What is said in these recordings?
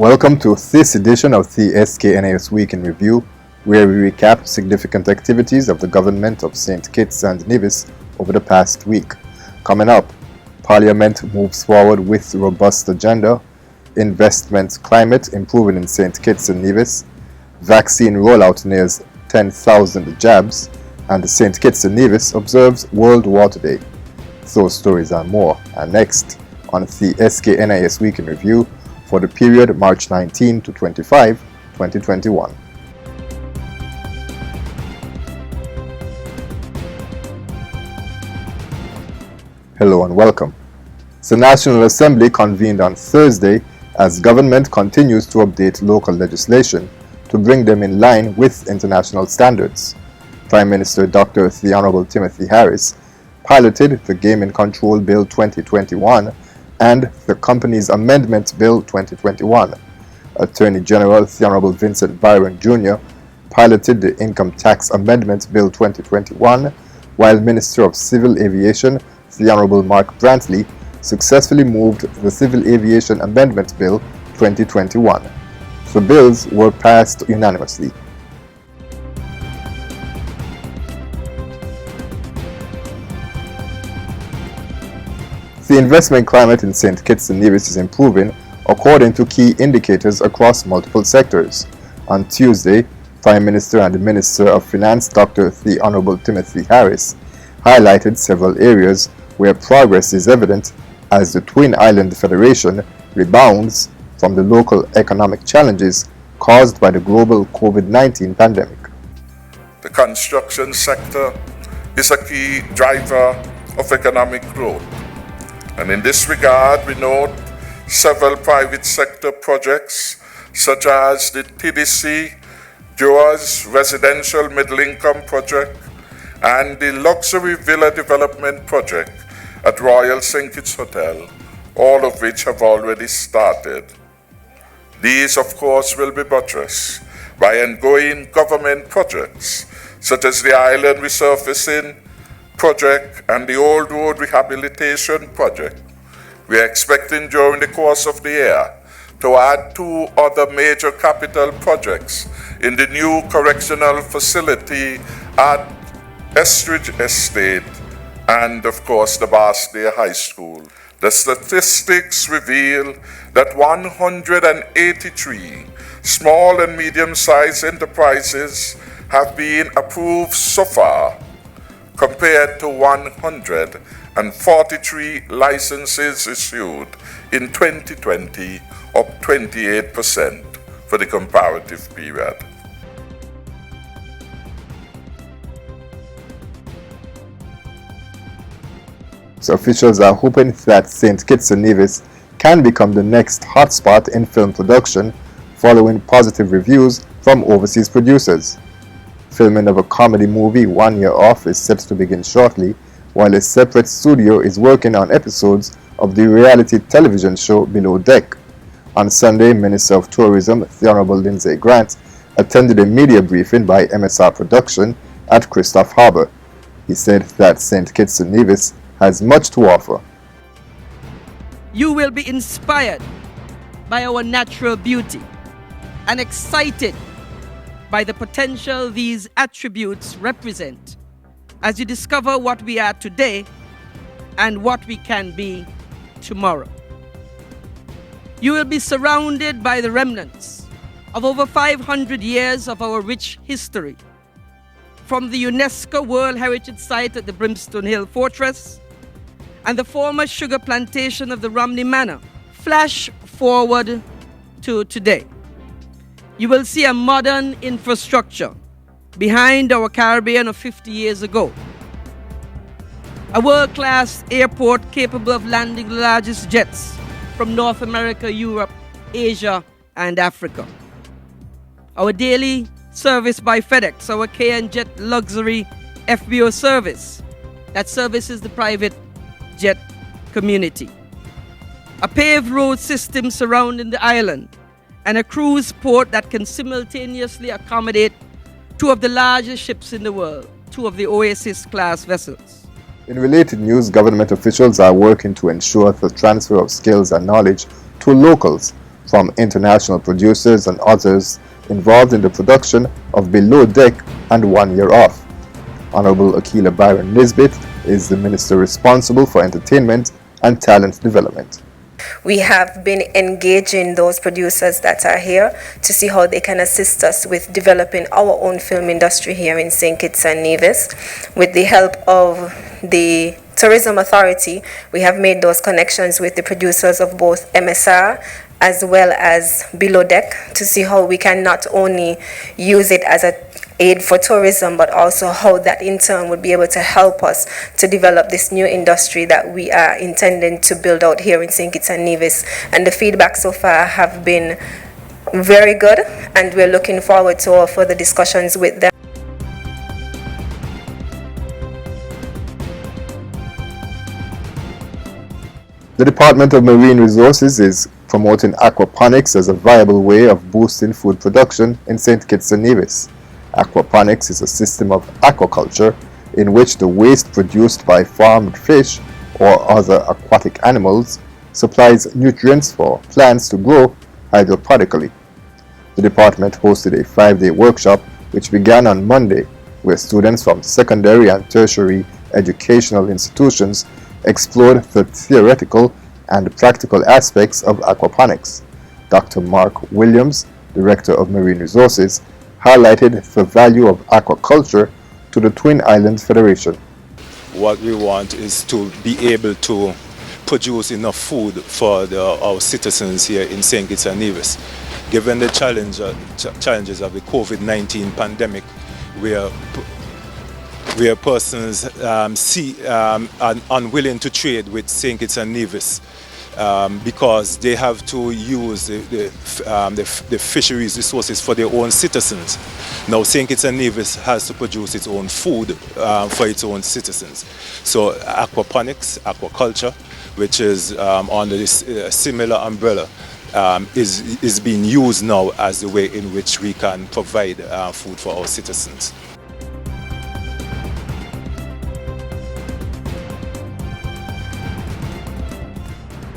Welcome to this edition of the SKNIS Week in Review, where we recap significant activities of the government of St. Kitts and Nevis over the past week. Coming up, Parliament moves forward with robust agenda, investment climate improving in St. Kitts and Nevis, vaccine rollout nears 10,000 jabs, and St. Kitts and Nevis observes World Water Day. Those stories and more are next on the SKNIS Week in Review for the period March 19 to 25, 2021. Hello and welcome. The National Assembly convened on Thursday as government continues to update local legislation to bring them in line with international standards. Prime Minister Dr. The Honorable Timothy Harris piloted the Gaming Control Bill 2021 and the Companies Amendment Bill 2021. Attorney General the Honorable Vincent Byron Jr. piloted the Income Tax Amendment Bill 2021, while Minister of Civil Aviation the Honorable Mark Brantley successfully moved the Civil Aviation Amendment Bill 2021. The bills were passed unanimously. The investment climate in St. Kitts and Nevis is improving according to key indicators across multiple sectors. On Tuesday, Prime Minister and Minister of Finance Dr. The Honorable Timothy Harris highlighted several areas where progress is evident as the Twin Island Federation rebounds from the local economic challenges caused by the global COVID-19 pandemic. The construction sector is a key driver of economic growth. And in this regard, we note several private sector projects, such as the TDC, Joa's Residential Middle Income Project, and the Luxury Villa Development Project at Royal St. Kitts Hotel, all of which have already started. These, of course, will be buttressed by ongoing government projects, such as the Island Resurfacing Project and the Old Road Rehabilitation Project. We are expecting during the course of the year to add 2 other major capital projects in the new correctional facility at Estridge Estate and, of course, the Barstow High School. The statistics reveal that 183 small and medium-sized enterprises have been approved so far, compared to 143 licenses issued in 2020, up 28% for the comparative period. So officials are hoping that St. Kitts and Nevis can become the next hotspot in film production following positive reviews from overseas producers. Filming of a comedy movie 1 year off is set to begin shortly, while a separate studio is working on episodes of the reality television show Below Deck. On Sunday, Minister of Tourism the Honorable Lindsay Grant attended a media briefing by MSR Production at Christophe Harbour. He said that St. Kitts and Nevis has much to offer. You will be inspired by our natural beauty and excited by the potential these attributes represent as you discover what we are today and what we can be tomorrow. You will be surrounded by the remnants of over 500 years of our rich history, from the UNESCO World Heritage Site at the Brimstone Hill Fortress and the former sugar plantation of the Romney Manor. Flash forward to today. You will see a modern infrastructure behind our Caribbean of 50 years ago. A world-class airport capable of landing the largest jets from North America, Europe, Asia, and Africa. Our daily service by FedEx, our KN Jet Luxury FBO service that services the private jet community. A paved road system surrounding the island, and a cruise port that can simultaneously accommodate 2 of the largest ships in the world, 2 of the Oasis-class vessels. In related news, government officials are working to ensure the transfer of skills and knowledge to locals from international producers and others involved in the production of Below Deck and 1 Year Off. Honorable Akila Byron Nisbet is the Minister responsible for entertainment and talent development. We have been engaging those producers that are here to see how they can assist us with developing our own film industry here in St. Kitts and Nevis. With the help of the Tourism Authority, we have made those connections with the producers of both MSR as well as Below Deck to see how we can not only use it as an aid for tourism, but also how that in turn would be able to help us to develop this new industry that we are intending to build out here in St. Kitts and Nevis. And the feedback so far have been very good, and we're looking forward to our further discussions with them. The Department of Marine Resources is promoting aquaponics as a viable way of boosting food production in St. Kitts and Nevis. Aquaponics is a system of aquaculture in which the waste produced by farmed fish or other aquatic animals supplies nutrients for plants to grow hydroponically. The department hosted a 5-day workshop which began on Monday, where students from secondary and tertiary educational institutions explored the theoretical and practical aspects of aquaponics. Dr. Mark Williams, Director of Marine Resources, highlighted the value of aquaculture to the Twin Islands Federation. What we want is to be able to produce enough food for our citizens here in St. Kitts and Nevis. Given the challenges of the COVID-19 pandemic, where persons are unwilling to trade with St. Kitts and Nevis because they have to use the fisheries resources for their own citizens. Now St. Kitts and Nevis has to produce its own food for its own citizens. So aquaponics, aquaculture, which is under this similar umbrella, is being used now as the way in which we can provide food for our citizens.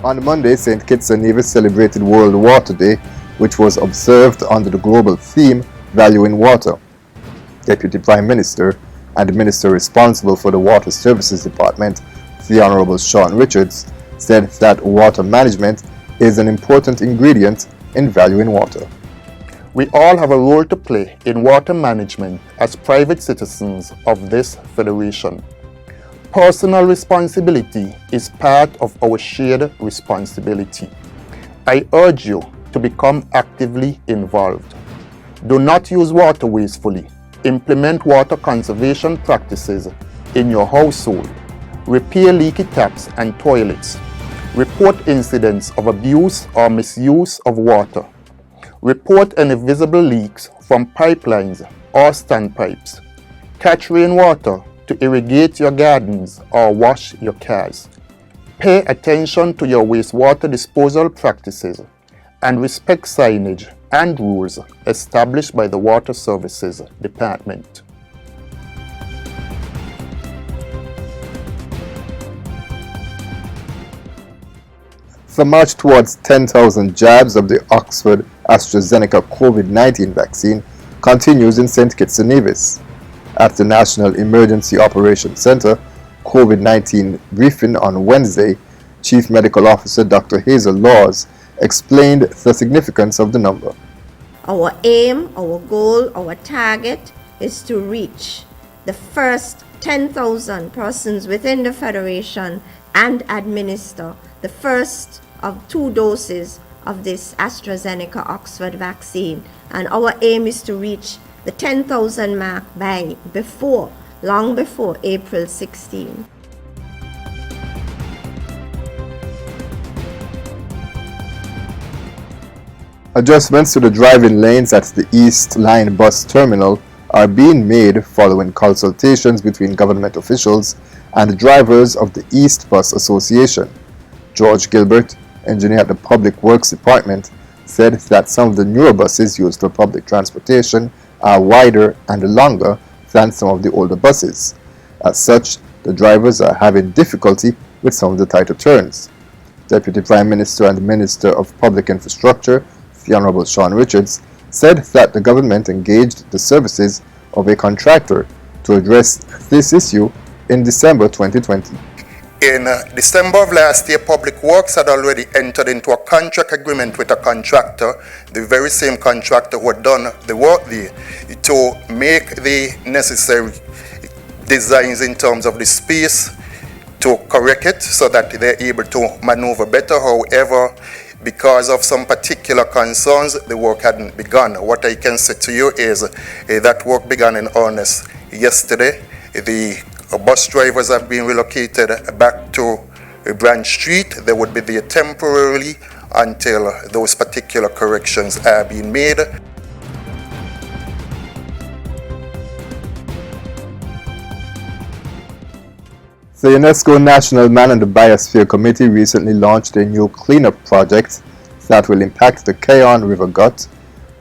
On Monday, St. Kitts and Nevis celebrated World Water Day, which was observed under the global theme, Valuing Water. Deputy Prime Minister and Minister responsible for the Water Services Department, the Honorable Sean Richards, said that water management is an important ingredient in valuing water. We all have a role to play in water management as private citizens of this federation. Personal responsibility is part of our shared responsibility. I urge you to become actively involved. Do not use water wastefully. Implement water conservation practices in your household. Repair leaky taps and toilets. Report incidents of abuse or misuse of water. Report any visible leaks from pipelines or standpipes. Catch rainwater to irrigate your gardens or wash your cars. Pay attention to your wastewater disposal practices and respect signage and rules established by the Water Services Department. The march towards 10,000 jabs of the Oxford AstraZeneca COVID-19 vaccine continues in St. Kitts and Nevis. At the National Emergency Operations Center COVID-19 briefing on Wednesday, Chief Medical Officer Dr. Hazel Laws explained the significance of the number. Our aim, our goal, our target is to reach the first 10,000 persons within the Federation and administer the first of 2 doses of this AstraZeneca Oxford vaccine. And our aim is to reach the 10,000 mark by long before April 16. Adjustments to the driving lanes at the East Line bus terminal are being made following consultations between government officials and drivers of the East Bus Association. George Gilbert, engineer at the Public Works Department, said that some of the newer buses used for public transportation are wider and longer than some of the older buses. As such, the drivers are having difficulty with some of the tighter turns. Deputy Prime Minister and Minister of Public Infrastructure, the Honourable Sean Richards, said that the government engaged the services of a contractor to address this issue in December 2020. In December of last year, Public Works had already entered into a contract agreement with a contractor, the very same contractor who had done the work there, to make the necessary designs in terms of the space to correct it so that they're able to maneuver better. However, because of some particular concerns, the work hadn't begun. What I can say to you is that work began in earnest yesterday. The bus drivers have been relocated back to Branch Street. They would be there temporarily until those particular corrections are being made. The UNESCO National Man and the Biosphere Committee recently launched a new cleanup project that will impact the Keyon River Gut,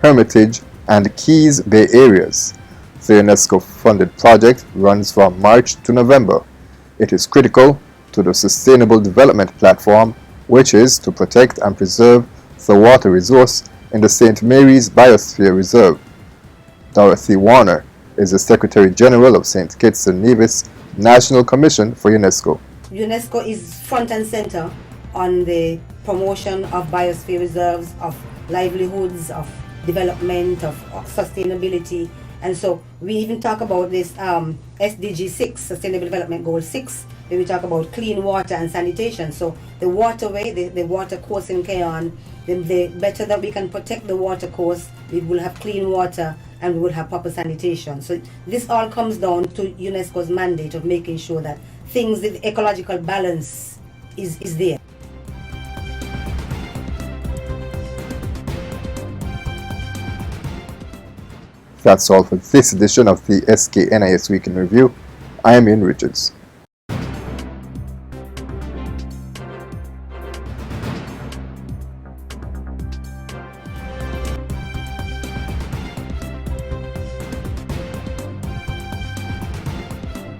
Hermitage, and Keys Bay areas. The UNESCO-funded project runs from March to November. It is critical to the Sustainable Development Platform, which is to protect and preserve the water resource in the St. Mary's Biosphere Reserve. Dorothy Warner is the Secretary General of St. Kitts and Nevis National Commission for UNESCO. UNESCO is front and center on the promotion of biosphere reserves, of livelihoods, of development, of sustainability. And so we even talk about this SDG 6, Sustainable Development Goal 6, where we talk about clean water and sanitation. So the waterway, the water course in Keyon, the better that we can protect the water course, we will have clean water and we will have proper sanitation. So this all comes down to UNESCO's mandate of making sure that things, the ecological balance is there. That's all for this edition of the SKNIS Week in Review. I am Ian Richards.